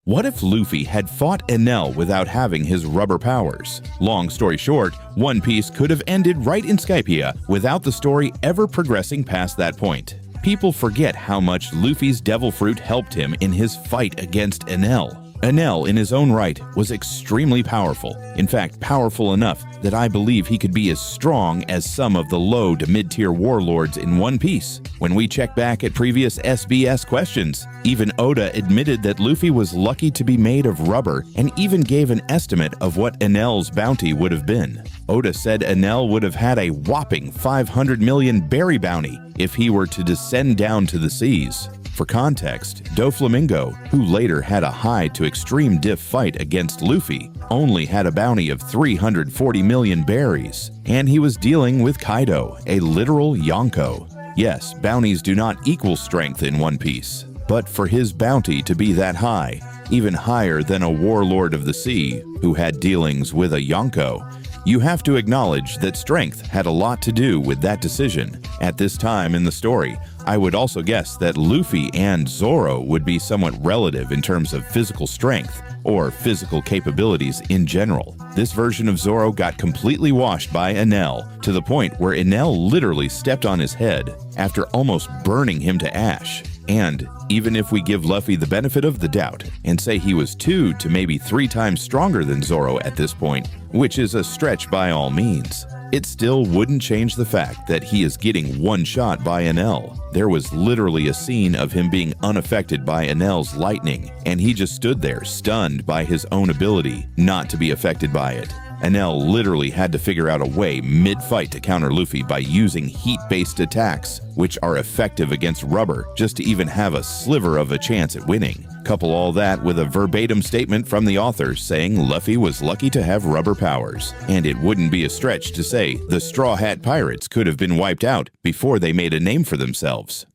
What if Luffy had fought Enel without having his rubber powers? Long story short, One Piece could have ended right in Skypiea without the story ever progressing past that point. People forget how much Luffy's devil fruit helped him in his fight against Enel. Enel, in his own right, was extremely powerful. In fact, powerful enough that I believe he could be as strong as some of the low to mid-tier warlords in One Piece. When we check back at previous SBS questions, even Oda admitted that Luffy was lucky to be made of rubber and even gave an estimate of what Enel's bounty would have been. Oda said Enel would have had a whopping 500 million berry bounty if he were to descend down to the seas. For context, Doflamingo, who later had a high to extreme diff fight against Luffy, only had a bounty of 340 million berries, and he was dealing with Kaido, a literal Yonko. Yes, bounties do not equal strength in One Piece, but for his bounty to be that high, even higher than a warlord of the sea who had dealings with a Yonko, you have to acknowledge that strength had a lot to do with that decision. At this time in the story, I would also guess that Luffy and Zoro would be somewhat relative in terms of physical strength or physical capabilities in general. This version of Zoro got completely washed by Enel to the point where Enel literally stepped on his head after almost burning him to ash. And even if we give Luffy the benefit of the doubt and say he was 2 to maybe 3 times stronger than Zoro at this point, which is a stretch by all means, it still wouldn't change the fact that he is getting one shot by Enel. There was literally a scene of him being unaffected by Enel's lightning, and he just stood there stunned by his own ability not to be affected by it. Enel literally had to figure out a way mid-fight to counter Luffy by using heat-based attacks, which are effective against rubber, just to even have a sliver of a chance at winning. Couple all that with a verbatim statement from the author saying Luffy was lucky to have rubber powers, and it wouldn't be a stretch to say the Straw Hat Pirates could have been wiped out before they made a name for themselves.